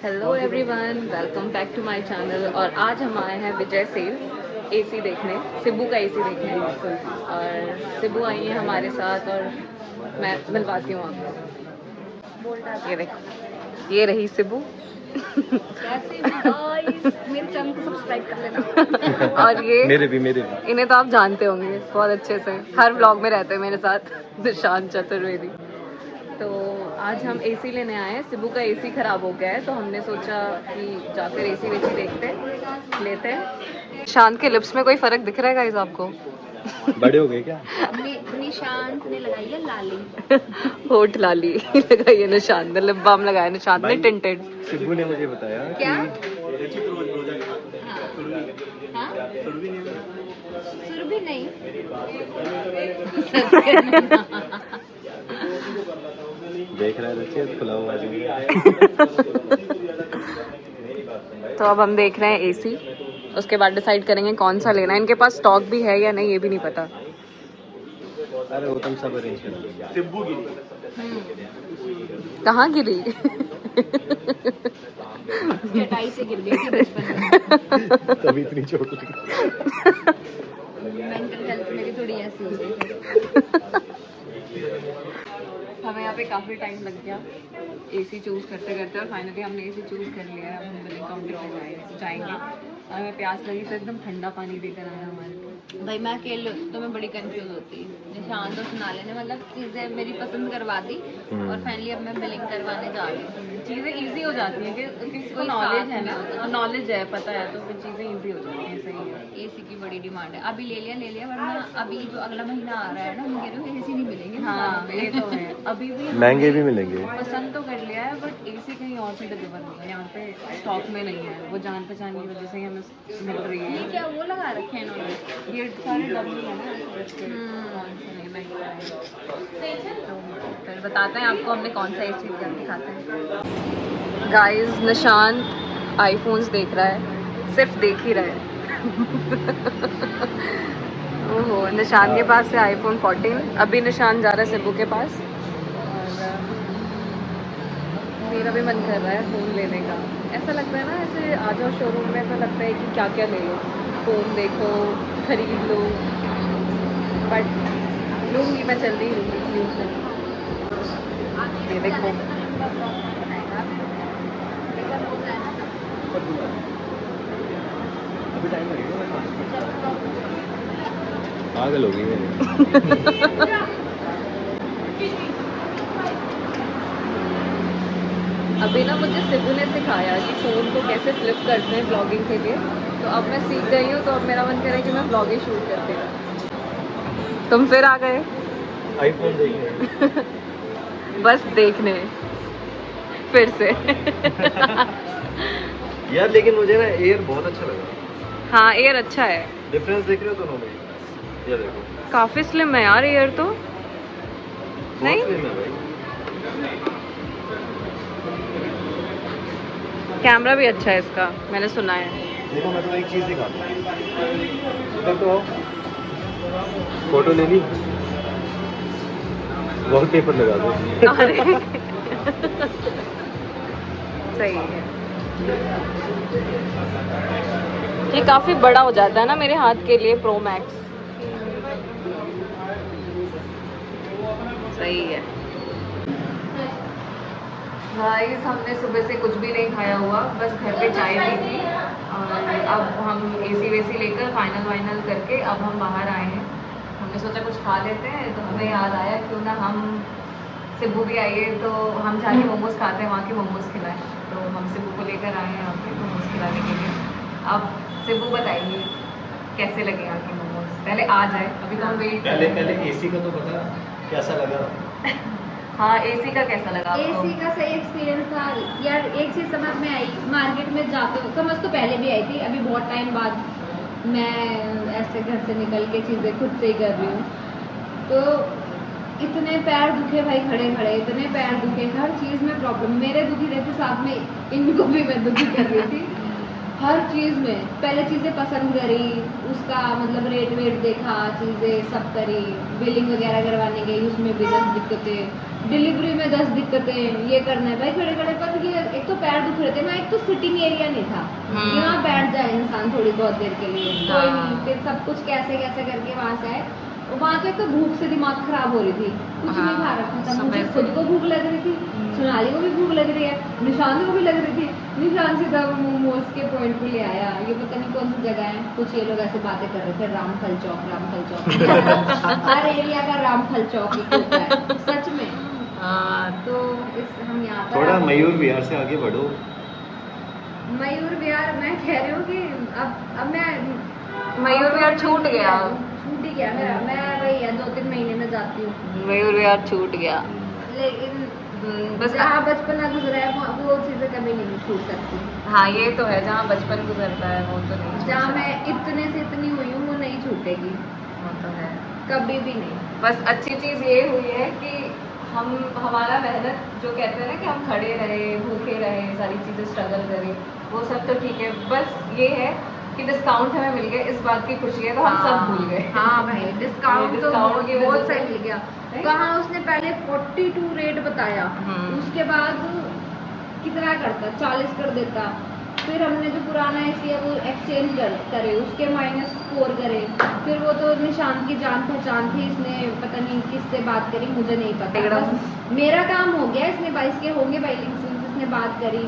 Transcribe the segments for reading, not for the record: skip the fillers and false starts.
Hello everyone, welcome back to my channel. और आज हम आए हैं विजय सेल्स एसी देखने, सिब्बू का एसी देखने। और सिब्बू आई है हमारे साथ और मैं मिलवाती हूँ आपको। ये देखो, ये रही सिब्बू। कैसे मेरे चैनल को सब्सक्राइब कर लेना। और ये मेरे भी इन्हें तो आप जानते होंगे बहुत अच्छे से, हर व्लॉग में रहते हैं मेरे साथ, निशांत चतुर्वेदी। तो आज हम एसी लेने आए हैं। सिब्बू का एसी ख़राब हो गया है तो हमने सोचा कि जाकर एसी वेसी देखते लेते हैं। शांत के लिप्स में कोई फ़र्क दिख रहा है गाइस आपको? बड़े हो गए क्या? निशांत ने लगाई है लाली। होठ लाली लगाई है निशांत ने, लिप बाम लगाया निशांत ने टिंटेड। सिब्बू ने मुझे बताया क्या? हाँ? सुरभि नहीं। देख रहा है बच्चे, खुला हुआ तो अब हम देख रहे हैं एसी, उसके बाद डिसाइड करेंगे कौन सा लेना है। इनके पास स्टॉक भी है या नहीं ये भी नहीं पता। अरे वो तुम सब अरेंज कर। सिब्बू गिरी कहाँ गिरी? चटाई से गिर गई थी बचपन में। तभी इतनी चोट लगी। मेंटल हेल्थ मेरी थोड़ी ऐसी हो गई। हमें यहाँ पे काफ़ी टाइम लग गया एसी चूज़ करते करते, और फाइनली हमने एसी चूज़ कर लिया है। अब हम बिलिंग काउंटर पे जाएंगे। और हमें प्यास लगी तो एकदम ठंडा पानी देकर आया हमारे को। भाई मैं अकेले तो मैं बड़ी कंफ्यूज होती। निशान तो सुना लेने मतलब चीज़ें मेरी पसंद करवा दी और फाइनली अब मैं बिलिंग करवाने जा रही हूँ। चीज़ें इजी हो जाती हैं कि किसी को नॉलेज है ना, नॉलेज है, पता है, तो फिर चीज़ें इजी हो जाती हैं। सही है। एसी की बड़ी डिमांड है। अभी ले लिया वरना अभी जो अगला महीना आ रहा है ना, हम कह रहे हो एसी नहीं मिलेंगे। हाँ ये तो है। अभी भी महंगे भी मिलेंगे। पसंद तो कर लिया है बट एसी कहीं और से डिलीवर होगा, यहाँ पे स्टॉक में नहीं है। वो जान पहचान की वजह से ही हमें मिल रही ये है। क्या वो लगा रखे हैं इन्होंने? ये सारे डब्ल्यू है ना, कौन से नहीं महंगे हैं। तो फिर बताते हैं आपको हमने कौन सा एसी लिया, दिखाते हैं। गाइस निशांत आईफोन्स देख रहा है, सिर्फ देख ही रहा है। ओहो, निशान के पास है आईफोन 14। अभी निशान जा रहा है सिब्बू के पास और मेरा भी मन कर रहा है फ़ोन लेने का। ऐसा लगता है ना, ऐसे आ जाओ शोरूम में, ऐसा लगता है कि क्या क्या ले लो, फ़ोन देखो, खरीद लो, बट लूँगी मैं, जल्दी लूँगी। ये देखो, अभी टाइम लगेगा। पागल हो गई है। अभी ना मुझे सिब्बू ने सिखाया कि फ़ोन को कैसे फ्लिप करते हैं ब्लॉगिंग के लिए, तो अब मैं सीख गई हूँ। तो अब मेरा मन कर रहा है कि मैं ब्लॉगिंग शूट करती हूँ। तुम फिर आ गए आईफोन देखने। बस देखने फिर से। यार लेकिन मुझे ना एयर बहुत अच्छा लगा। हाँ एयर अच्छा है। डिफरेंस देख रहे हो दोनों में? ये देखो, काफ़ी स्लिम है यार एयर तो। नहीं? बहुत slim है भाई। कैमरा भी अच्छा है इसका, मैंने सुना है। देखो मैं तो एक चीज़ दिखाता हूँ। इधर तो फोटो ले ली, वॉलपेपर लगा दो। अरे सही है। ये काफ़ी बड़ा हो जाता है ना मेरे हाथ के लिए, प्रो मैक्स। सही है। गाइस हमने सुबह से कुछ भी नहीं खाया हुआ, बस घर पे चाय पी थी। और अब हम एसी वेसी लेकर फाइनल करके अब हम बाहर आए हैं। हमने सोचा कुछ खा लेते हैं, तो हमें याद आया क्यों ना हम, सिब्बू भी आई है तो हम जाके मोमोज खाते हैं, वहाँ के मोमोज खिलाएं। तो हम सिब्बू को लेकर आए हैं यहाँ पे मोमोज खिलाने के लिए। अब सिब्बू बताइए कैसे लगे यहाँ के मोमोज। पहले आ जाए, अभी तो हम वेट कर रहे हैं। पहले एसी का तो पता कैसा लगा। हाँ एसी का कैसा लगा आपको? एसी का सही एक्सपीरियंस था यार। एक चीज़ समझ में आई, मार्केट में जाते हो, समझ तो पहले भी आई थी, अभी बहुत टाइम बाद मैं ऐसे घर से निकल के चीज़ें खुद से ही कर रही हूँ। तो इतने पैर दुखे भाई, खड़े खड़े इतने पैर दुखे, हर चीज़ में प्रॉब्लम मेरे दुखी रहती, साथ में इनको भी मैं दुखी कर रही थी। हर चीज़ में पहले चीज़ें पसंद करी, उसका मतलब रेट वेट देखा, चीज़ें सब करी, बिलिंग वगैरह करवाने गई, उसमें भी 10 दिक्कतें, डिलीवरी में 10 दिक्कतें, ये करना है भाई खड़े खड़े पर ये एक तो पैर दुख रहे थे, मैं एक तो सिटिंग एरिया नहीं था, यहाँ बैठ जाए इंसान थोड़ी बहुत देर के लिए, कोई नहीं, फिर सब कुछ कैसे कैसे करके वहाँ से आए। वहाँ तो एक तो भूख से दिमाग खराब हो रही थी, कुछ नहीं खा रखा था, मुझे खुद को भूख लग रही थी, सोनाली को भी भूख लग रही है, निशान को भी लग रही थी। निशान सीधा मोमोज के पॉइंट पे ले आया, ये पता नहीं कौन सी जगह है, कुछ ये लोग ऐसे बातें कर रहे थे, रामफल चौक हर एरिया का रामफल चौक ही होता है सच में। तो हम यहाँ पर थोड़ा मयूर विहार से आगे बढ़ो। मयूर विहार मैं कह रही हूँ कि अब मैं मयूर विहार छूट गया, छूट ही गया मेरा, मैं वही है 2-3 महीने में जाती हूँ, मयूर विहार छूट गया। लेकिन बस जहाँ बचपना गुजरा है वो चीज़ें कभी नहीं छूट सकती। हाँ ये तो है, जहाँ बचपन गुजरता है वो तो नहीं छूट जहाँ सकता। मैं इतने से इतनी हुई हूँ वो नहीं छूटेगी वो तो है। कभी भी नहीं। बस अच्छी चीज़ ये हुई है कि हमारा मेहनत जो कहते हैं ना कि हम खड़े रहे, भूखे रहे, सारी चीज़ें स्ट्रगल करें, वो सब तो ठीक है। बस ये है कि डिस्काउंट हमें मिल गया, इस बात की खुशी है, तो हम सब भूल गए। हाँ भाई डिस्काउंट तो डिस्काउंट की वजह बहुत से- सही मिल गया। कहाँ उसने पहले 42 रेट बताया, उसके बाद कितना करता 40 कर देता, फिर हमने जो पुराना एसी है वो एक्सचेंज करे, उसके -4 करे, फिर वो तो निशान की जान पहचान थी, इसने पता नहीं किससे बात करी, मुझे नहीं पता, बस मेरा काम हो गया, इसने 22 के होंगे बाइलिंग से, इसने बात करी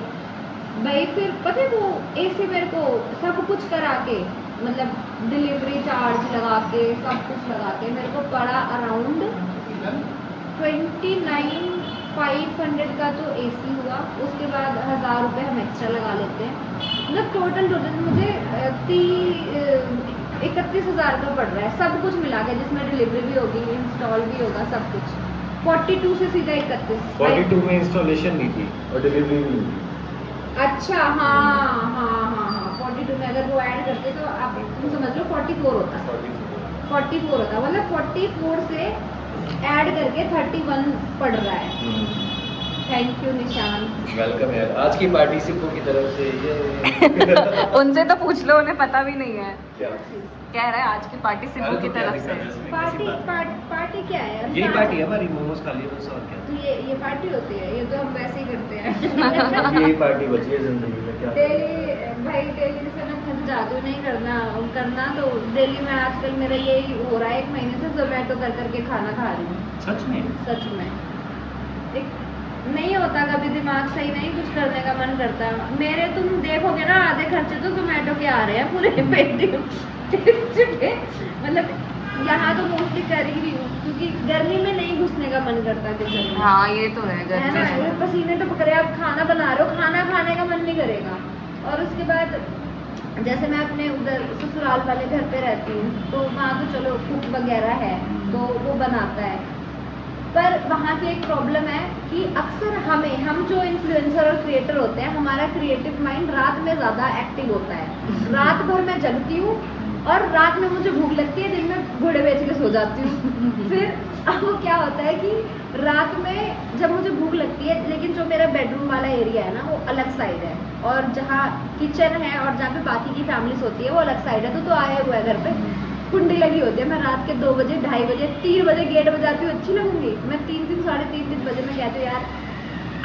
भाई। फिर पता है वो एसी मेरे को सब कुछ करा के, मतलब डिलीवरी चार्ज लगा के, सब कुछ लगा के मेरे को पड़ा अराउंड 29,500 का तो एसी हुआ, उसके बाद 1000 रुपये हम एक्स्ट्रा लगा लेते हैं, मतलब टोटल मुझे 31,000 का पड़ रहा है, सब कुछ मिला के, जिसमें डिलीवरी भी होगी, इंस्टॉल भी होगा, सब कुछ 42 से सीधा 31। 42 में इंस्टॉलेशन नहीं थी और डिलीवरी भी नहीं थी। अच्छा हाँ 42 में अगर वो ऐड करते तो आप तुम समझ लो 44 होता, 44 होता, मतलब 44 से ऐड करके 31 पड़ रहा है। थैंक यू निशान। वेलकम यार, आज की पार्टी सिप्पू की तरफ से ये उनसे तो पूछ लो, उन्हें पता भी नहीं है। क्या कह रहा है आज की पार्टी सिब्बू की तरफ से। पार्टी क्या है? यही पार्टी है हमारी, मोमोज खा लिए बस, और क्या। तो ये पार्टी होती है, ये तो हम वैसे ही करते हैं। यही पार्टी बची है जिंदगी में, क्या डेली भाई डेली जैसे ना खन जादू नहीं करना तो डेली में आजकल मेरा यही हो रहा है, 1 महीने से जोमेटो कर करके खाना खा रही हूँ। सच में सच में नहीं होता, कभी दिमाग सही नहीं, कुछ करने का मन करता है। मेरे तुम देखोगे ना आधे खर्चे तो जोमेटो के आ रहे हैं पूरे पेट मतलब यहाँ तो मोस्टली कर ही रही हूँ, क्योंकि गर्मी में नहीं घुसने का मन करता किचन में। हाँ ये तो है, है गर्मी ना, है। ये पसीने तो पकड़े, आप खाना बना रहे हो, खाना खाने का मन नहीं करेगा। और उसके बाद जैसे मैं अपने उधर ससुराल वाले घर पे रहती हूँ, तो वहाँ तो चलो कुक वगैरह है तो वो बनाता है, पर वहाँ की एक प्रॉब्लम है कि अक्सर हम जो इन्फ्लुएंसर और क्रिएटर होते हैं, हमारा क्रिएटिव माइंड रात में ज़्यादा एक्टिव होता है। रात भर मैं जगती हूँ और रात में मुझे भूख लगती है, दिन में घोड़े बेच के सो जाती हूँ। फिर अब वो क्या होता है कि रात में जब मुझे भूख लगती है, लेकिन जो मेरा बेडरूम वाला एरिया है ना वो अलग साइड है, और जहाँ किचन है और जहाँ पे बाकी की फैमिलीज होती है वो अलग साइड है, तो आया हुआ है घर पे, कुंडी लगी होती है। मैं रात के 2 बजे, 2:30 बजे, 3 बजे गेट बजाती हूँ, अच्छी लगूंगी। मैं 3 साढ़े 3 बजे मैं कहती हूँ यार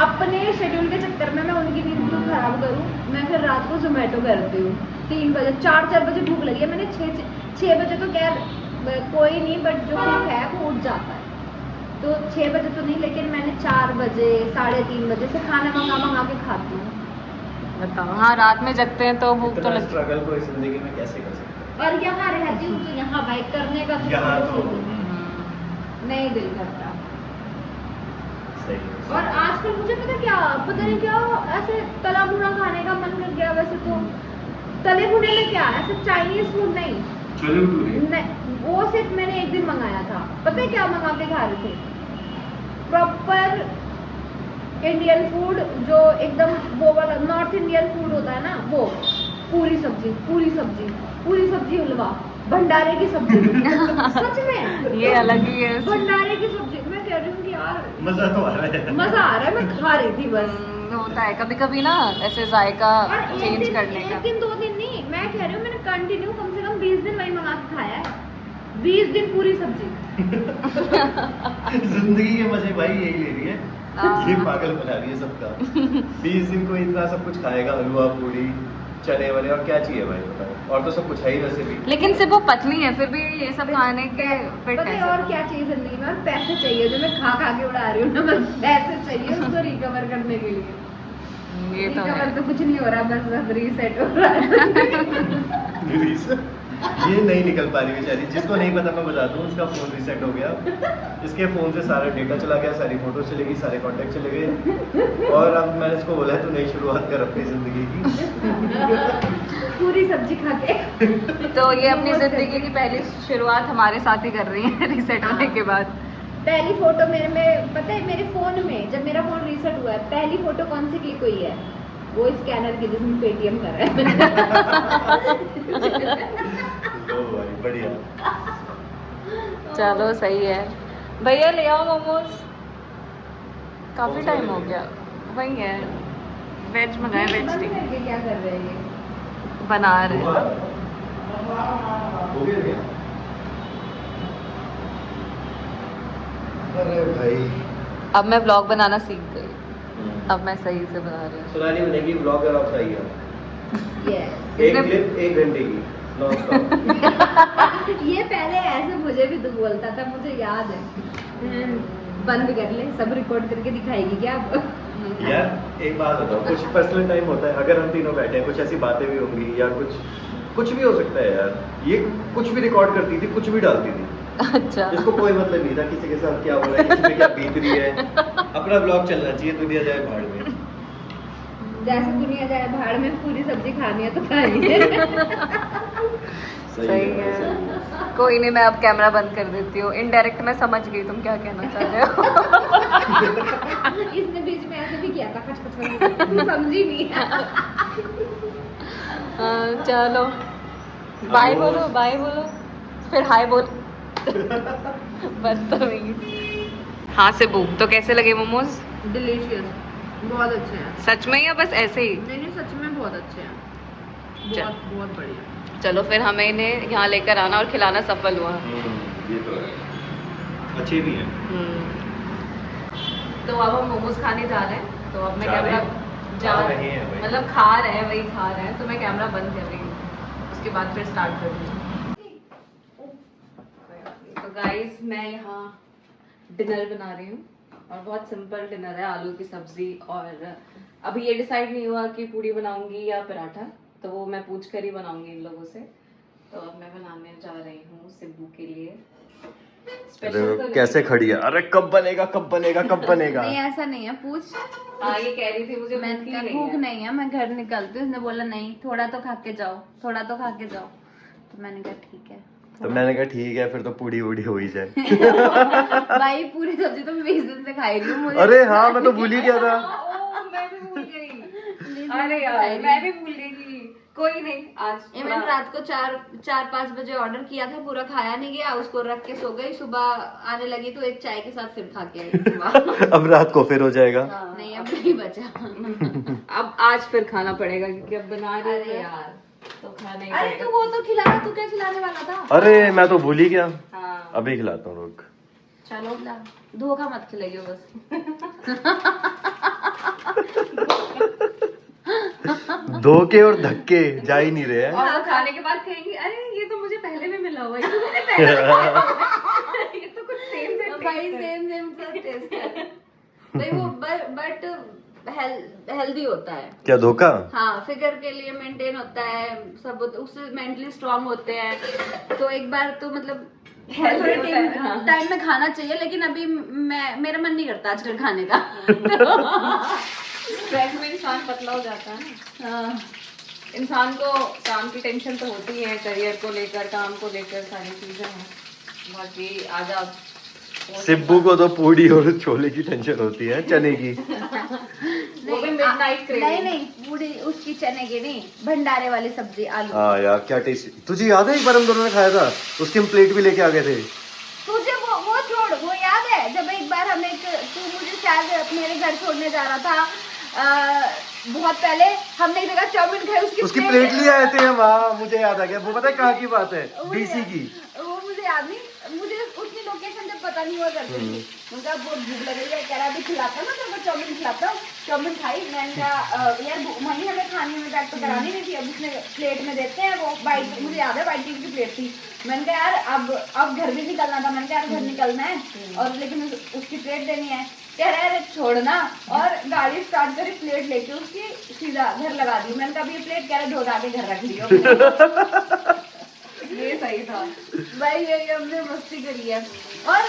अपने शेड्यूल के चक्कर में मैं उनकी नींद क्यों खराब करूँ, मैं फिर रात को जोमेटो करती हूँ। 3 बजे 4 बजे भूख लगी है, मैंने 6 बजे तो खैर कोई नहीं, बट जो कुक है वो उठ जाता है, तो 6 बजे तो नहीं, लेकिन मैंने 4 बजे 3:30 बजे से खाना मंगा के खाती हूँ। बताओ, हाँ रात में जगते हैं तो भूख तो इतना लगती है। स्ट्रगल को इस जिंदगी में कैसे कर सकते और यहाँ रहती हूँ तो यहाँ भाई करने का तो यहाँ तो नहीं दिल करता। सही है। और आजकल मुझे पता नहीं क्या ऐसे तला भुना खाने का मन कर गया। वैसे तो तले भुने में क्या, ऐसे चाइनीज फूड नहीं, छोले भटूरे वो सिर्फ मैंने एक दिन मंगाया था। पता है क्या मंगा के खा रहे थे? प्रॉपर इंडियन फूड, जो एकदम वो वाला नॉर्थ इंडियन फूड होता है ना, वो पूरी सब्जी हलवा, भंडारे की सब्जी। सच में ये अलग ही है। भंडारे की सब्जी। मैं कह रही हूँ कि यार मजा तो आ रहा है। मजा आ रहा है, मैं खा रही थी बस। वो बनता है कभी कभी ना ऐसे जायका और एक चेंज दिन, करने एक का। दिन 2 दिन नहीं, मैं कह रही हूँ मैंने कंटिन्यू कम से कम 20 दिन वही मंगा के खाया है। 20 दिन पूरी सब्जी। जिंदगी के मजे भाई यही ले रही है, हाँ। ये पागल बना रही है सबका। 20 दिन को इतना सब कुछ खाएगा, हलवा पूरी चने वाले, और क्या चाहिए भाई बताओ, और तो सब कुछ है ही वैसे भी। लेकिन सिर्फ वो पतली है फिर भी ये सब खाने के फिट पता है है और सब। क्या चाहिए जिंदगी में? और पैसे चाहिए, जो मैं खा खा के उड़ा रही हूँ ना, बस पैसे चाहिए उसको रिकवर करने के लिए। ये तो है। रिकवर तो कुछ नहीं हो रहा, बस रीसेट हो रहा है। ये नहीं निकल पा रही बेचारी, जिसको नहीं पता मैं बताता हूँ, उसका फोन रीसेट हो गया। इसके फोन से सारा डेटा चला गया, सारी फोटोज चली गई, सारे कॉन्टेक्ट चले गए, और अब मैंने इसको बोला तू नई शुरुआत कर अपनी जिंदगी की। पूरी सब्जी खा के। तो ये अपनी जिंदगी की पहली शुरुआत हमारे साथ ही कर रही है रीसेट होने के बाद। पहली फोटो मेरे में पता है, मेरे फोन में जब मेरा फोन रीसेट हुआ है, पहली फोटो कौन सी क्लिक हुई है? वो स्कैनर की जिसमें पेटीएम कर रहा है। लो भाई बढ़िया। चलो सही है। भैया ले आओ मोमोज, काफी टाइम हो गया। वही है, वेज मंगाए, वेज बंद टिक्की करके क्या कर रहे हैं ये? बना रहे हैं। हो गया क्या? अरे भाई अब मैं व्लॉग बनाना सीख गई, अब मैं सही से बना रही हूँ। सुनानी बनेगी blogger of the year, Yes. एक क्लिप 1 घंटे की नॉन स्टॉप। ये पहले ऐसे मुझे भी तू बोलता था, मुझे याद है। बंद कर ले, सब रिकॉर्ड करके दिखाएगी क्या अब? यार एक बात बताओ, कुछ पर्सनल टाइम होता है, अगर हम तीनों बैठे हैं, कुछ ऐसी बातें भी होंगी या कुछ भी हो सकता है यार। ये कुछ भी रिकॉर्ड करती थी, कुछ भी डालती थी, अच्छा, इसको कोई मतलब नहीं था किसी के साथ क्या हो रहा है, किसी पे क्या बीत रही है। अपना ब्लॉग चलना चाहिए, दुनिया जाए भाड़ में। जैसे दुनिया जाए भाड़ में, पूरी सब्जी खानी है तो खानी है। सही है। कोई नहीं, मैं अब कैमरा बंद कर देती हूँ। इनडायरेक्ट मैं समझ गई तुम क्या कहना चाह रहे हो। इसने बीच में ऐसे भी किया था, खच खच खच, तू समझी नहीं। चलो बाय बोलो, बाय बोलो, फिर हाय बोल। बदतमीज। हाँ सिब्बू, तो कैसे लगे मोमोज? डिलीशियस, बहुत अच्छे हैं। सच में या बस ऐसे ही? नहीं सच में बहुत अच्छे हैं, चल। बहुत बढ़िया। चलो फिर हमें इन्हें यहाँ लेकर आना और खिलाना सफल हुआ। ये तो है, अच्छे भी हैं। तो अब हम मोमोज खाने जा रहे हैं, तो अब मैं जा कैमरा खा रहे हैं भाई। मतलब खा रहे हैं, वही खा रहे हैं, तो मैं कैमरा बंद कर रही हूँ, उसके बाद फिर स्टार्ट करूँगी। तो गाइस मैं यहाँ डिनर बना रही हूँ, और बहुत सिंपल डिनर है, आलू की सब्जी। और अभी ये डिसाइड नहीं हुआ कि पूड़ी बनाऊंगी या पराठा, तो वो मैं पूछ कर ही बनाऊंगी इन लोगों से। तो अब मैं बनाने जा रही हूँ सिब्बू के लिए स्पेशल। तो कैसे खड़ी है? अरे कब बनेगा, कब बनेगा, कब बनेगा? नहीं ऐसा नहीं है, पूछ। हाँ ये कह रही थी मुझे मैंने कहा भूख नहीं है, मैं घर निकलती हूँ। उसने बोला नहीं, थोड़ा तो खा के जाओ, थोड़ा तो खा के जाओ। तो मैंने कहा ठीक है। तो मैंने कहा ठीक है, फिर तो पूड़ी वूड़ी हो ही जाए। भाई पूरी सब्जी तो मैं 20 दिन से खाई रही हूँ, मुझे अरे हाँ, मैं तो भूल ही गया था। मैं भी भूल गई। 20 दिन अरे से यार खाई रही मैं हूँ। भी भूल गई कि कोई नहीं आज इवन रात को 4-5 बजे ऑर्डर किया था, पूरा खाया नहीं गया, उसको रख के सो गई। सुबह आने लगी तो एक चाय के साथ फिर खा के आई सुबह। अब रात को फिर हो जाएगा। नहीं अब नहीं बचा। अब आज फिर खाना पड़ेगा, क्योंकि अब बना रही अरे है यार, तो खाना ही अरे पड़ेगा। तू वो तो खिला, तू क्या खिलाने वाला था? अरे मैं तो भूल ही गया, हाँ अभी खिलाता हूँ, रुक। चलो ला, धोखा मत खिलाइयो बस। धोखे और धक्के जा ही नहीं रहे हैं। और वो खाने के बाद कहेंगे अरे ये तो मुझे पहले भी मिला हुआ है, ये तो मैंने पहले ये तो कुछ सेम से भाई सेम सा टेस्ट है भाई वो, बट हेल्दी होता है। क्या धोखा? हाँ, फिगर के लिए मेंटेन होता है सब, उससे मेंटली स्ट्रांग होते हैं। तो एक बार तो मतलब Healthy होता है, हाँ। टाइम में खाना चाहिए, लेकिन अभी मेरा मन नहीं करता आजकल खाने का। स्ट्रेस में इंसान पतला हो जाता है ना। हाँ। इंसान को काम की टेंशन तो होती है, करियर को लेकर, काम को लेकर, सारी चीजें हैं। बाकी आज आप सिब्बू को तो पूड़ी और छोले की टेंशन होती है, चने की। वो भी midnight craving। नहीं पूरी उसकी, चने की नहीं, भंडारे वाली सब्जी आलू। हाँ यार क्या टेस्ट। तुझे याद है एक बार हम दोनों ने खाया था, उसकी हम प्लेट भी लेके आ गए थे। तुझे वो छोड़, वो याद है जब एक बार हम तू मुझे शायद मेरे घर छोड़ने जा रहा था, बहुत पहले हमने एक जगह चाउमीन खाई, उसकी प्लेट लिए आए थे हम। हाँ मुझे याद आ गया, वो पता है कहाँ की बात है, डीसी की। वो मुझे याद नहीं, मुझे उतनी लोकेशन जब पता नहीं हुआ करती थी। उनका बहुत भूख लग रही है, कह रहा अभी खिलाता ना तो मैं चाउमीन खिलाता हूँ। चाउमीन खाई, मैंने कहा यार मम्मी हमें खाने में बैठ तो करानी नहीं थी, अब उसने प्लेट में देते हैं वो वाइट, मुझे याद है वाइट की प्लेट थी। मैंने कहा यार अब घर भी निकलना था, मैंने कहा यार घर निकलना है और लेकिन उसकी प्लेट देनी है। कह रहा है छोड़ना, और गाड़ी स्टार्ट करी, प्लेट लेके उसकी सीधा घर लगा दी। मैंने कहा ये प्लेट कह रहा ढो के घर रख दियो। ये सही था भाई, ये हमने मस्ती करी है। और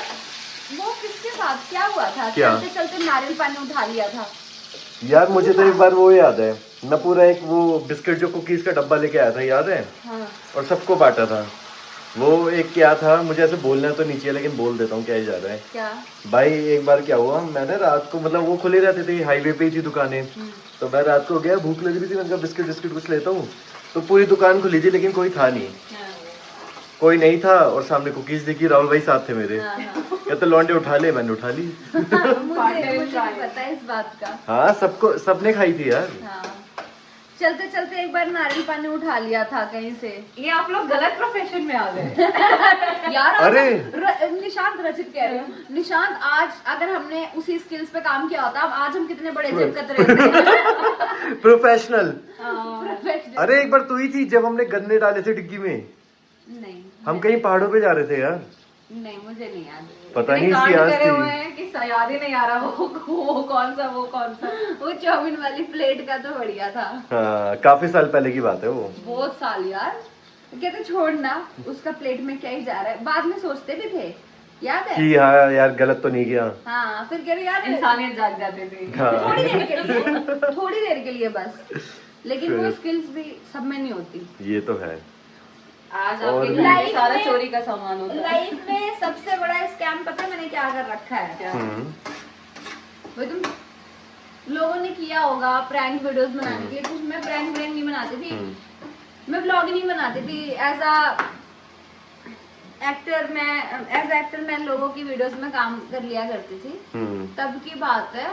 वो किसके साथ क्या हुआ था, क्या? चलते चलते नारियल पानी उठा लिया था। यार मुझे तो एक बार वो याद है, मैं पूरा एक वो बिस्किट जो कुकीज का डब्बा लेके आया था, याद है? हाँ। और सबको बांटा था। वो एक क्या था, मुझे ऐसे बोलना तो नीचे, लेकिन बोल देता हूँ क्या ही जा रहा है। क्या भाई एक बार क्या हुआ, मैंने रात को, मतलब वो खुली रहती थी, हाईवे पे ही थी दुकानें, तो मैं रात को गया, भूख लग रही थी, मैंने कहा बिस्किट कुछ लेता हूँ। तो पूरी दुकान खुली थी लेकिन कोई था नहीं, कोई नहीं था। और सामने कुकीज देखी, राहुल भाई साथ थे मेरे, कहते लौंडे उठा ले, मैंने उठा ली। मुझे पता है इस बात का। हाँ सबको, सबने खाई थी यार। हाँ, चलते चलते एक बार नारियल पानी उठा लिया था कहीं से। ये आप लोग गलत प्रोफेशन में आ गए। यार अरे! निशांत, रचित कह रही हूँ, निशांत आज अगर हमने उसी स्किल्स पे काम किया होता, अब आज हम कितने बड़े जेब कतरे होते। प्रोफेशनल। प्रोफेशनल। अरे एक बार तू ही थी जब हमने गन्ने डाले थे डिग्गी में, नहीं हम कहीं पहाड़ों पे जा रहे थे यार, नहीं, मुझे नहीं याद। पता नहीं कांड इसकी याद करे हुए थी। हैं कि याद ही नहीं आ रहा वो कौन सा वो चाउमीन वाली प्लेट का तो बढ़िया था। हाँ काफी साल पहले की बात है वो। बहुत साल यार। कहते छोड़ना, उसका प्लेट में क्या ही जा रहा है, बाद में सोचते भी थे, याद है? कि हाँ यार गलत तो नहीं किया। हाँ, फिर कह रहे यार इंसानियत जाग जाते थे। हाँ। थोड़ी देर के लिए, थोड़ी देर के लिए बस। लेकिन वो फिर- स्किल्स भी सब में नहीं होती। ये तो है। आज और आपके भी- घर में लाइफ सारा में- चोरी का सामान होता है। लाइफ में सबसे बड़ा स्कैम पता है मैंने क्या कर रखा है? क्या? वो तुम लोगों ने किया होगा प्रैंक वीडियोस बनाने के लिए, कुछ मैं प्रैंक नहीं बनाती थी, मैं ब्लॉग नहीं बनाती थी। एज एक्टर मैं लोगों की वीडियोस में काम कर लिया करती थी। तब की बात है,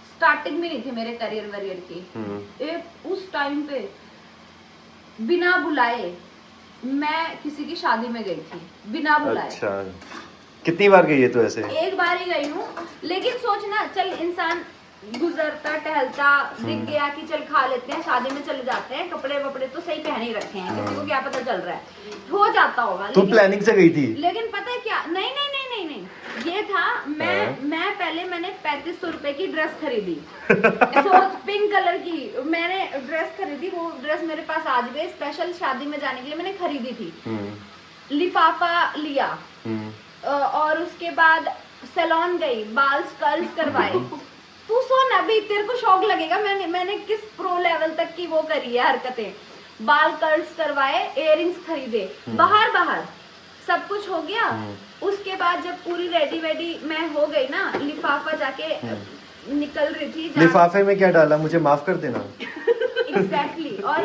स्टार्टिंग में नहीं थी मेरे करियर वरियर की। एक उस टाइम पे बिना बुलाए मैं किसी की शादी में गई थी, बिना बुलाए। अच्छा, कितनी बार गई है तू ऐसे? एक बार ही गई हूँ, लेकिन सोचना, चल इंसान गुजरता टहलता दिख गया कि चल खा लेते हैं, शादी में चले जाते हैं, कपड़े वपड़े तो सही पहने ही रखे हैं, किसी को क्या पता चल रहा है, हो जाता होगा। तू प्लानिंग से गई थी? लेकिन पता है क्या, नहीं नहीं नहीं नहीं नहीं, ये था मैं पहले मैंने 3500 रुपए की ड्रेस खरीदी। पिंक कलर की मैंने ड्रेस खरीदी, वो ड्रेस मेरे पास आज भी स्पेशल शादी में जाने के लिए मैंने खरीदी थी। लिफाफा लिया और उसके बाद सैलून गई, बाल कर्ल्स करवाए। तू सुन, अभी तेरे को शौक लगेगा, मैंने किस प्रो लेवल तक की वो करी है हरकतें। बाल कर्ल्स करवाए, इयररिंग्स खरीदे, बाहर सब कुछ हो गया। उसके बाद जब पूरी रेडी वेडी मैं हो गई ना, लिफाफा जाके निकल रही थी। लिफाफे में क्या डाला, मुझे माफ कर देना। एग्जैक्टली और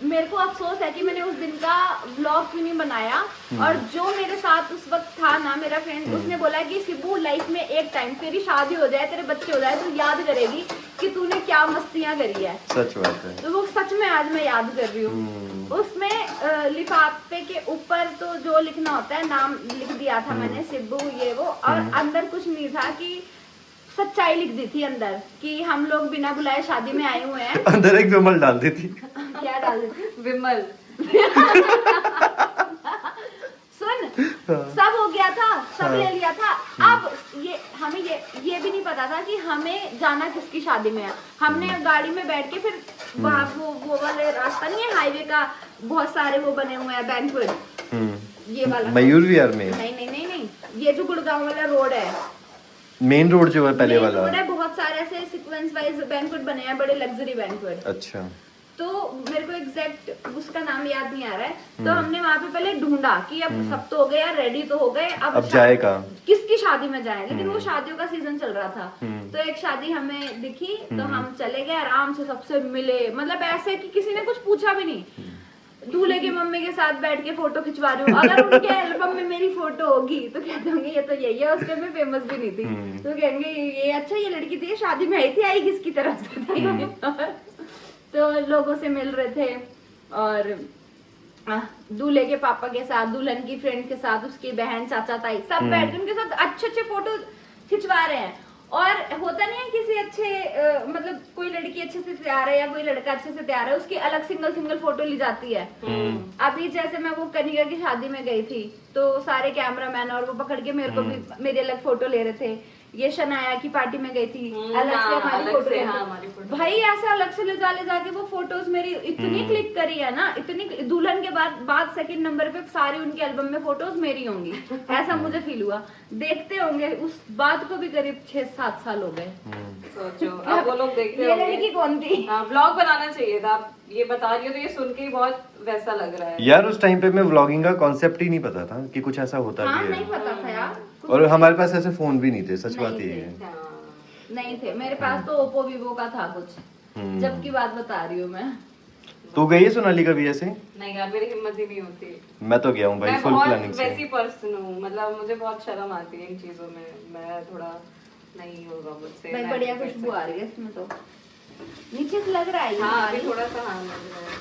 मेरे को अफसोस है कि मैंने उस दिन का व्लॉग क्यों नहीं बनाया। और जो मेरे साथ उस वक्त था ना, मेरा फ्रेंड, उसने बोला कि सिबू लाइफ में एक टाइम तेरी शादी हो जाए, तेरे बच्चे हो जाए, तो याद करेगी कि तूने क्या मस्तियां करी है। सच बात है। तो वो सच में आज मैं याद कर रही हूँ। उसमें लिफाफे के ऊपर तो जो लिखना होता है, नाम लिख दिया था मैंने, सिब्बू ये वो, और अंदर कुछ नहीं था, कि सच्चाई लिख दी थी अंदर कि हम लोग बिना बुलाए शादी में आए हुए हैं। अंदर एक विमल डाल दी थी। क्या डाल दी थी? विमल। सुन, सब हो गया था, सब ले लिया था। अब ये हमें ये भी नहीं पता था कि हमें जाना किसकी शादी में है। हमने गाड़ी में बैठ के फिर वहाँ वो वाले रास्ता नहीं है हाईवे का, बहुत सारे वो बने हुए हैं बैंक्वेट, ये वाला मयूर विहार में? नहीं, ये जो गुड़गांव वाला रोड है, मेन रोड जो है पहले वाला रोड है, बहुत सारे ऐसे सीक्वेंस वाइज बैंक्वेट बने हैं, बड़े लग्जरी बैंक्वेट। अच्छा। तो मेरे को एग्जैक्ट उसका नाम याद नहीं आ रहा है। तो हमने वहाँ पे पहले ढूंढा कि अब सब तो हो गया, रेडी तो हो गए, अब जाएगा किसकी शादी में जाए। लेकिन वो शादियों का सीजन चल रहा था, तो एक शादी हमें दिखी, तो हम चले गए आराम से, सबसे मिले, मतलब ऐसे कि किसी ने कुछ पूछा भी नहीं। दूल्हे की मम्मी के साथ बैठ के फोटो खिंचवा रही हूँ, अगर उनके एल्बम में मेरी फोटो होगी तो कहते होंगे ये तो यही है, उस टाइम में फेमस भी नहीं थी, तो कहेंगे ये अच्छा ये लड़की थी, शादी में आई थी, आई किसकी तरफ से थी। तो लोगों से मिल रहे थे और दूल्हे के पापा के साथ, दुल्हन की फ्रेंड के साथ, उसकी बहन, चाचा, ताई सब बैठ के उनके साथ अच्छे अच्छे फोटो खिंचवा रहे हैं। और होता नहीं है किसी अच्छे मतलब कोई लड़की अच्छे से तैयार है या कोई लड़का अच्छे से तैयार है, उसकी अलग सिंगल सिंगल फोटो ली जाती है। अभी जैसे मैं वो कनिका की शादी में गई थी तो सारे कैमरामैन और वो पकड़ के मेरे को भी मेरी अलग फोटो ले रहे थे। ये शनाया की पार्टी में गई थी, अलग से हमारी फोटो ले रहे। भाई ऐसा अलग से ले जाके वो फोटोज मेरी इतनी क्लिक करी है ना, इतनी दुल्हन के बाद सेकंड नंबर पे सारी उनके एल्बम में फोटोज मेरी होंगी, ऐसा मुझे फील हुआ। देखते होंगे उस बात को भी करीब 6-7 साल हो गए। सोचो अब वो लोग देखते ये लड़की कौन थी? व्लॉग बनाना चाहिए था, आप ये बता रही हो तो ये सुन के ही बहुत वैसा लग रहा है यार। उस टाइम पे मैं व्लॉगिंग का कॉन्सेप्ट ही नहीं पता था कि कुछ ऐसा होता हाँ, भी नहीं है, पता था यार, और हमारे पास ऐसे फोन भी नहीं थे, सच बात ये है। नहीं थे मेरे पास, तो ओप्पो वीवो का था कुछ, जब की बात बता रही हूँ मैं। तू गई है सोनाली कभी ऐसे? नहीं यार मेरी हिम्मत ही नहीं होती। मैं तो गया हूँ भाई, मैं फुल बहुत प्लानिंग से। वैसी पर्सन हूँ, मतलब मुझे बहुत शर्म आती है इन चीजों में, मैं थोड़ा नहीं होगा मुझसे। भाई बढ़िया खुशबू आ रही है इसमें तो, नीचे से लग रहा है ये हाँ अभी हमारी। थोड़ा सा हाँ लग रहा है।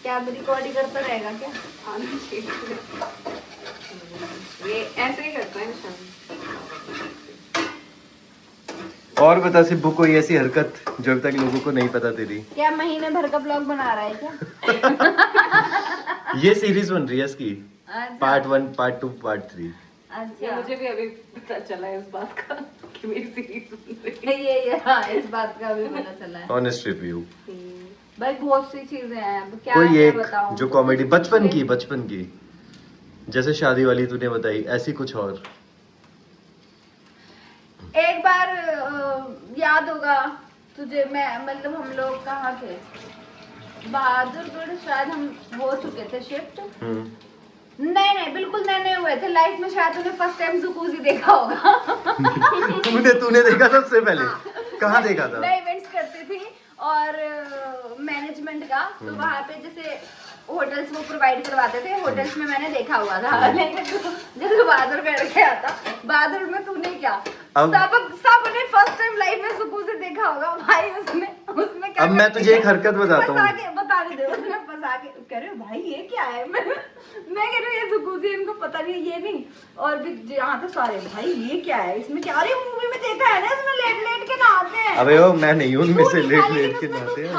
क्या अब रिकॉर्डिंग करता रहेगा क्या? आना चाहिए। ये ऐसे ही करता है निशान। और बता सिब्बू, कोई ऐसी हरकत जो अभी तक लोगों को नहीं पता तेरी? क्या महीने भर का ब्लॉग बना रहा है क्या? ये सीरीज बन रही है इसकी, अच्छा। Part 1, part 2, part 3। ये अच्छा मुझे भी अभी पता चला है इस बात का कि मेरी सीरीज बन रही है। ये हाँ, इस बात का भी पता चला है। Honest review. भाई बहुत सी चीजें हैं, अब क्या कोई क्या एक बताऊं? जो कॉमेडी बचपन की जैसे शादी वाली तूने बताई, ऐसी कुछ और? एक बार याद होगा तुझे, मैं मतलब हम लोग कहाँ थे, बहादुरगढ़ शायद हम हो चुके थे शिफ्ट। नहीं बिल्कुल नए हुए थे लाइफ में, शायद तूने फर्स्ट टाइम जकूजी देखा होगा। तूने देखा सबसे पहले? कहाँ देखा था? मैं इवेंट्स करती थी और मैनेजमेंट का, तो वहाँ पे जैसे होटल्स वो प्रोवाइड करवाते थे, होटल्स में मैंने देखा हुआ था। लेकिन जैसे बहादुरगढ़ गया था, बहादुर में तूने क्या सबने फर्स्ट टाइम लाइफ में जकूजी देखा होगा भाई। उसमें क्या अब मैं तुझे एक हरकत बताता हूँ, बता दे उसने फंसा के कह रहे भाई ये क्या है। मैं कह रही हूँ ये जकूजी, इनको पता नहीं ये नहीं। और भी यहाँ पे सारे भाई ये क्या है, इसमें क्या, अरे मूवी में देखा है ना, इसमें लेट के नहाते हैं। अबे ओ मैं नहीं हूँ उनमें से लेट के नहाते हैं।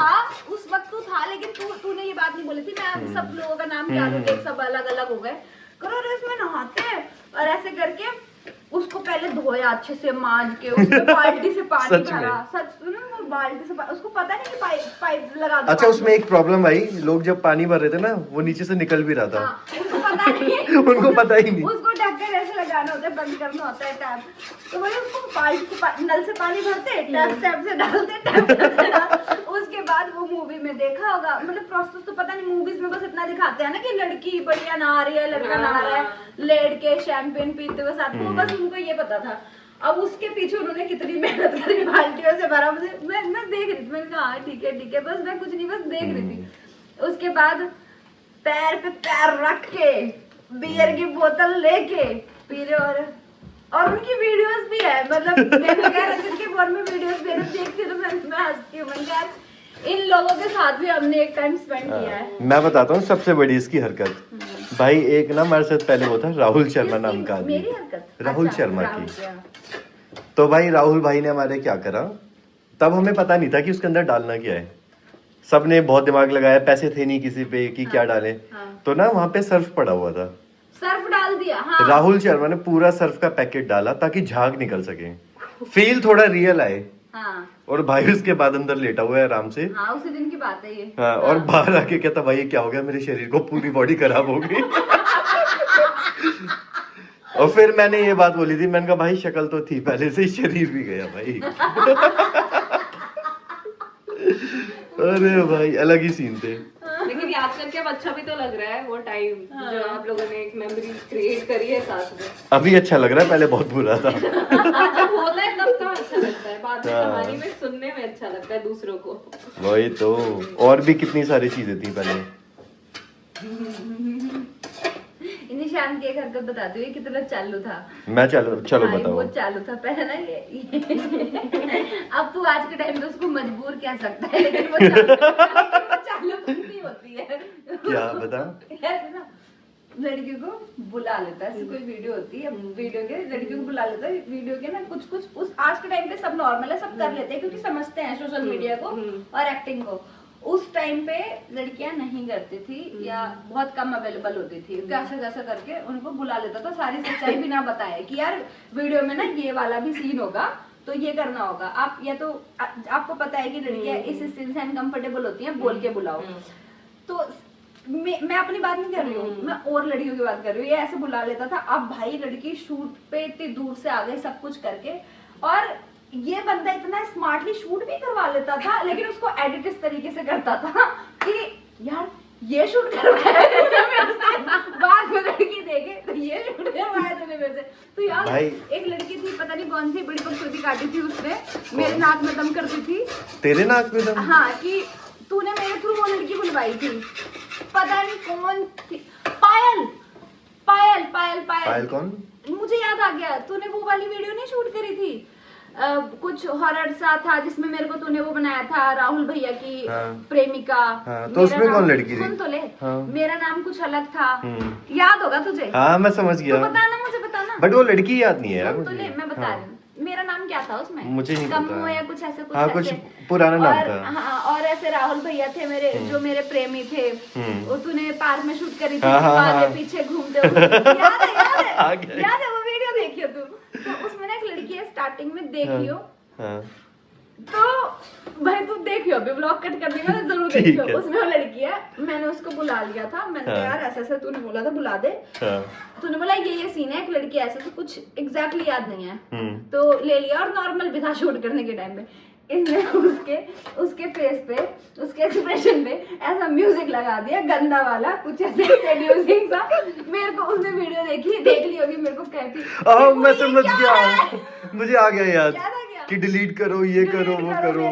उस वक्त तू था, लेकिन तूने ये बात नहीं बोली थी। मैं सब लोगों का नाम क्या लूंगी, सब अलग अलग हो गए। करो अरे इसमें नहाते हैं, और ऐसे करके उसको पहले धोया अच्छे से, मांज के उसमें बाल्टी से पानी भरा। सच सुनो, वो बाल्टी से उसको पता नहीं कि पाइप लगा दो। अच्छा उसमें एक प्रॉब्लम आई, लोग जब पानी भर रहे थे ना, वो नीचे से निकल भी रहा था। उसको पता नहीं उनको पता ही नहीं। उसको ढक्कन ऐसे लगाना होता है, बंद करना होता है टैप। तो वही उसको बाल्टी से नल से पानी भरते, टैप से डालते। उसके बाद वो मूवी में देखा होगा, मतलब प्रोसेस तो पता नहीं, मूवीज में बस इतना दिखाते हैं ना कि लड़की बढ़िया नहा रही है, लड़का नहा रहा है, लेट के शैंपेन पीते हुए साथ में, बस उनको ये पता था। अब उसके पीछे उन्होंने कितनी मेहनत करी, बाल्टियों से भरा। मुझे मैं देख रही थी, मैंने कहा हाँ ठीक है, बस मैं कुछ नहीं, बस देख रही थी। उसके बाद पैर पे पैर रख के बियर की बोतल लेके पी रहे, और उनकी वीडियोस भी है, मतलब रंजन के फोन में वीडियोस भी है, देखती तो मैं हंसती हूँ। मैंने कहा इन लोगों के साथ भी हमने एक टाइम स्पेंड किया है। मैं बताता हूँ सबसे बड़ी इसकी हरकत। भाई एक ना हमारे साथ पहले वो था राहुल शर्मा नाम का आदमी, मेरी हरकत राहुल अच्छा, शर्मा राहुल की। तो भाई राहुल भाई ने हमारे क्या करा, तब हमें पता नहीं था कि उसके अंदर डालना क्या है। सबने बहुत दिमाग लगाया, पैसे थे नहीं किसी पे कि क्या डाले। तो ना वहाँ पे सर्फ पड़ा हुआ था, सर्फ डाल दिया। हाँ। राहुल शर्मा ने पूरा सर्फ का पैकेट डाला ताकि झाग निकल सके, फील थोड़ा रियल आए। हाँ। और भाई उसके बाद अंदर लेटा हुआ है आराम से। हाँ, उसी दिन की बात है ये। हाँ, और बाहर आके कहता भाई ये क्या हो गया, मेरे शरीर को पूरी बॉडी खराब हो गई। और फिर मैंने ये बात बोली थी, मैंने कहा भाई शक्ल तो थी पहले से ही, शरीर भी गया भाई। अरे भाई अलग ही सीन थे। लेकिन याद करके अब अच्छा भी तो लग रहा है वो टाइम जो आप लोगों ने एक मेमोरी क्रिएट करी है साथ में। अभी अच्छा लग रहा है, पहले बहुत बुरा था। जब होता है तब तो अच्छा लगता है। है, बाद में हाँ। कहानी में सुनने में अच्छा लगता है दूसरों को। वही तो, और भी कितनी सारी चीजें थी पहले। निशान के एक हरकत बताती हूँ, कितना चालू था। मैं चलो हाँ, बताओ। वो चालू था पहले ना ये अब तू आज के टाइम में उसको मजबूर कह सकता है, लेकिन वो चालू नहीं होती है। क्या बता? ऐसे ना लड़कियों को बुला लेता है, ऐसे कोई वीडियो होती है, वीडियो के लड़कियों को बुला लेता है, वीडियो के ना कुछ कुछ उस आज के टाइम पे सब नॉर्मल है, सब कर लेते हैं क्योंकि समझते हैं सोशल मीडिया को और एक्टिंग को। उस टाइम पे लड़कियां नहीं करती थी या बहुत कम अवेलेबल होती थी, कैसे कैसे करके उनको बुला लेता था, सारी सच्चाई भी ना बताए कि यार वीडियो में ना ये वाला भी सीन होगा तो ये करना होगा। आप या तो आपको पता है कि लड़कियां इस सीन से अनकंफर्टेबल होती हैं, बोल के बुलाओ। तो मैं अपनी बात नहीं कर रही हूँ, मैं और लड़कियों की बात कर रही हूँ। ये ऐसे बुला लेता था। अब भाई लड़की शूट पे इतनी दूर से आ गई सब कुछ करके, और ये बंदा इतना स्मार्टली शूट भी करवा लेता था, लेकिन उसको एडिट इस तरीके से करता था कि यार ये शूट करवाया तूने मेरे से, बाद में लड़की देखे तो ये शूट करवाया तूने मेरे से। तो यार एक लड़की थी, पता नहीं कौन सी, बड़ी बकचोदी काटी थी उसने, मेरे नाक में दम करती थी। तेरे नाक में दम? हाँ, कि तूने मेरे थ्रू वो लड़की बुलवाई थी, पता नहीं कौन थी। पायल पायल पायल पायल पायल कौन? मुझे याद आ गया, तूने वो वाली वीडियो नहीं शूट करी थी, कुछ हॉरर सा था जिसमें मेरे को तूने वो बनाया था राहुल भैया की प्रेमिका। तो उसमें कौन लड़की थी? सुन तो ले, मेरा नाम कुछ अलग था, याद होगा तुझे? हाँ मैं समझ गया। तो बताना, मुझे बताना। बट वो लड़की याद नहीं है यार सुन तो ले, मैं बता रही हूँ मेरा नाम क्या था उसमें, मुझे नहीं पता। कम्मो या कुछ ऐसे कुछ। हाँ, कुछ पुराना नाम था। हाँ, और ऐसे राहुल भैया थे मेरे, जो मेरे प्रेमी थे। वो तूने पार्क में शूट करी थी, हाँ। पीछे घूमते हुए। याद है याद वो वीडियो देखियो तू। तो उसमें ना एक लड़की है, स्टार्टिंग में देखियो। तो भाई तू देखियो, अभी ब्लॉग कट कर देगा ना, जरूर देखियो। उसमें वो लड़की है, मैंने उसको बुला लिया था, मैंने कहा यार ऐसे ऐसे तूने बोला था बुला दे। तूने बोला ये सीन है, एक लड़की ऐसे, तो कुछ एग्जैक्टली याद नहीं है, तो ले लिया। और नॉर्मल भी था शूट करने के टाइम पे। इसने उसके फेस पे, उसके एक्सप्रेशन पे ऐसा म्यूजिक लगा दिया गंदा वाला, कुछ ऐसे सेड्यूसिंग सा। मेरे को उसने वीडियो देख ली होगी, मेरे को कहती मैं समझ गया, मुझे आ गया याद कि डिलीट करो, ये करो, वो करो,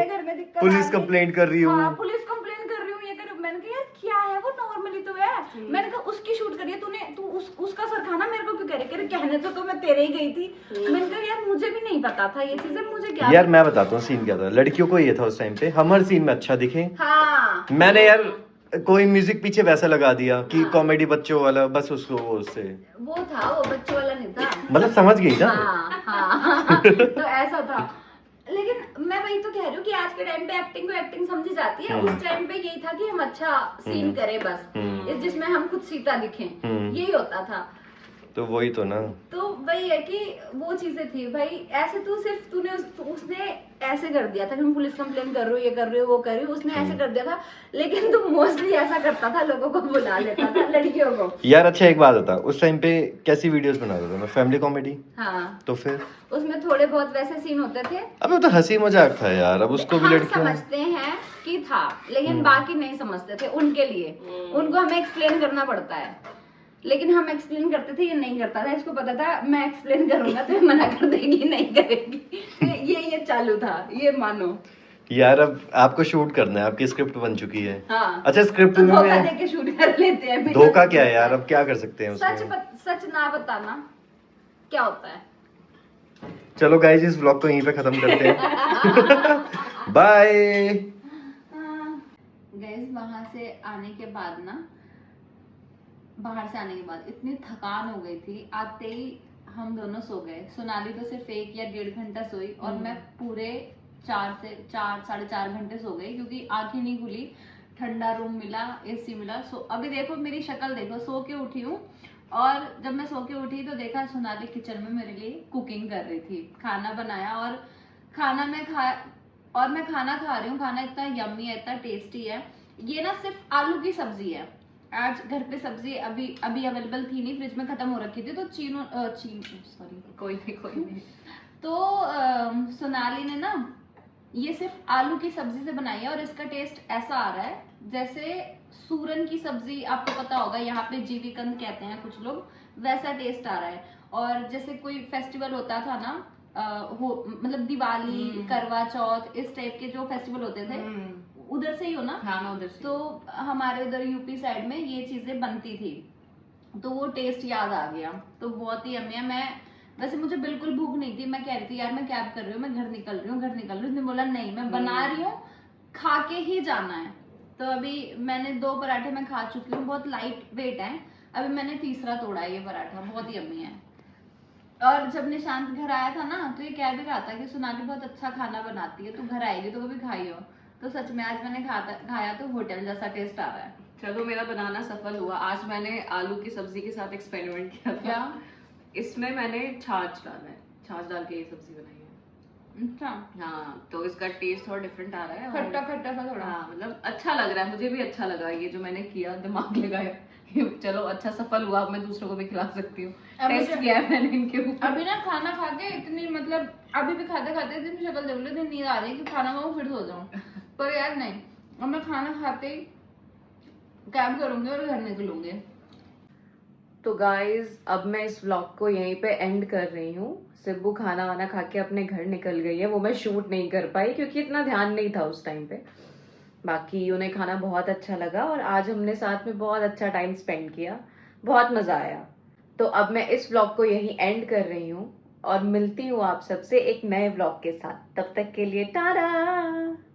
पुलिस कंप्लेंट कर रही हूँ। पुलिस कंप्लेंट कर रही हूँ, ये कर। मैंने कहा यार क्या है, वो नॉर्मली तो है। मैंने कहा उसकी शूट करी है तूने, तू उसका सर खाना मेरे को क्यों कह रही? कहने तो मैं तेरे ही गई थी। मैंने कहा यार मुझे भी नहीं पता था ये चीजें, मुझे क्या। यार मैं बताता हूँ सीन क्या था। लड़कियों को ये था उस टाइम पे, हम हर सीन में अच्छा दिखे। हाँ, मैंने यार कोई म्यूजिक पीछे वैसा लगा दिया कि कॉमेडी बच्चों वाला, बस उसको उससे वो था, वो बच्चों वाला नहीं था, मतलब समझ गई ना। हाँ, तो ऐसा था। लेकिन मैं वही तो कह रही हूँ कि आज के टाइम पे एक्टिंग को एक्टिंग समझी जाती है। उस टाइम पे यही था कि हम अच्छा सीन करें बस, जिसमें हम खुद सीता दिखें, यही होता था। तो वही तो ना, तो वही है कि वो चीजें थी भाई। ऐसे तू सिर्फ तूने उसने ऐसे कर दिया था कि मैं पुलिस कंप्लेन कर रही हूँ, ये कर रही हूँ, वो कर रही हूँ, उसने ऐसे कर दिया था। लेकिन तू मोस्टली ऐसा करता था, लोगों को बुला लेता था, लड़कियों को। यार अच्छा एक बात होता, उस टाइम पे कैसी वीडियोस बनाता था मैं? Family comedy. हाँ, तो फिर उसमें थोड़े बहुत वैसे सीन होते थे। अबे तो हंसी मजाक था यार, अब उसको भी लड़कियां समझते हैं कि था, लेकिन बाकी नहीं समझते थे। उनके लिए उनको हमें एक्सप्लेन करना पड़ता है, लेकिन हम एक्सप्लेन करते थे, ये नहीं करता था। इसको पता था मैं एक्सप्लेन करूंगा तो ये मना कर देगी, नहीं करेगी। ये चालू था, ये मानो। यार अब आपको शूट करना है, आपकी स्क्रिप्ट बन चुकी है। हाँ, अच्छा स्क्रिप्ट तो धोखा में देके शूट कर लेते हैं। धोखा क्या है यार, अब क्या कर सकते हैं उसमें? सच ना बताना क्या होता है। चलो गाइस इस व्लॉग को यहीं पे खत्म करते हैं। बाय गाइस, बाहर से आने के बाद इतनी थकान हो गई थी, आते ही हम दोनों सो गए। सोनाली तो सिर्फ 1 या 1.5 घंटा सोई, और मैं पूरे 4 घंटे सो गई, क्योंकि आंखें नहीं खुली। ठंडा रूम मिला, एसी मिला। अभी देखो मेरी शक्ल देखो, सो के उठी हूँ। और जब मैं सो के उठी तो देखा सोनाली किचन में मेरे लिए कुकिंग कर रही थी, खाना बनाया। और खाना मैं खा रही हूँ। खाना इतना यम्मी है, इतना टेस्टी है। ये ना सिर्फ आलू की सब्जी है। आज घर पे सब्जी अभी अवेलेबल थी नहीं, फ्रिज में खत्म हो रखी थी, तो कोई नहीं। तो सोनाली ने ना ये सिर्फ आलू की सब्जी से बनाई है, और इसका टेस्ट ऐसा आ रहा है जैसे सूरन की सब्जी, आपको पता होगा यहाँ पे जीवीकंद कहते हैं कुछ लोग, वैसा टेस्ट आ रहा है। और जैसे कोई फेस्टिवल होता था ना, मतलब दिवाली, करवा चौथ, इस टाइप के जो फेस्टिवल होते थे उधर से ही हो ना? हाँ मैं उधर से। तो हमारे उधर यूपी साइड में ये चीजें बनती थी, तो वो टेस्ट याद आ गया। तो बहुत ही यम्मी है। मैं वैसे मुझे बिल्कुल भूख नहीं थी, मैं कह रही थी यार मैं कैब कर रही हूँ, मैं घर निकल रही हूँ, घर निकल रही हूँ। उसने बोला नहीं मैं बना रही हूँ, खा के ही जाना है। तो अभी मैंने 2 पराठे मैं खा चुकी हूँ, बहुत लाइट वेट है। अभी मैंने तीसरा तोड़ा है, ये पराठा बहुत ही यम्मी है। और जब निशांत घर आया था ना, तो ये कह भी रहा था कि सोनाली बहुत अच्छा खाना बनाती है, तो घर आएगी तो कभी खाई हो। तो सच में आज मैंने खाया तो होटल जैसा टेस्ट आ रहा है। चलो मेरा बनाना सफल हुआ। आज मैंने आलू की सब्जी के साथ एक्सपेरिमेंट किया था। क्या? इसमें मैंने छाछ डाला है, छाछ डाल के ये सब्जी बनाई है। अच्छा, हाँ तो इसका टेस्ट थोड़ा डिफरेंट आ रहा है। खट्टा खट्टा सा थोड़ा। हाँ मतलब अच्छा लग रहा है, मुझे भी अच्छा लगा ये जो मैंने किया, दिमाग लगाया। ये चलो अच्छा सफल हुआ, अब मैं दूसरों को भी खिला सकती हूँ। टेस्ट किया है मैंने इनके ऊपर। अभी ना खाना खा के इतनी मतलब अभी भी खाते खाते इतनी शक्ल देख लो, इतनी नींद आ रही है कि खाना खाऊं फिर सो जाऊं। पर यार नहीं, अब मैं खाना खाते ही कैब करूंगी और घर निकलूंगी। तो गाइज अब मैं इस व्लॉग को यहीं पे एंड कर रही हूँ। सिब्बू खाना वाना खा के अपने घर निकल गई है, वो मैं शूट नहीं कर पाई क्योंकि इतना ध्यान नहीं था उस टाइम पे। बाकी उन्हें खाना बहुत अच्छा लगा और आज हमने साथ में बहुत अच्छा टाइम स्पेंड किया, बहुत मजा आया। तो अब मैं इस व्लॉग को यहीं एंड कर रही हूँ और मिलती हूँ आप सबसे एक नए व्लॉग के साथ। तब तक के लिए टाटा।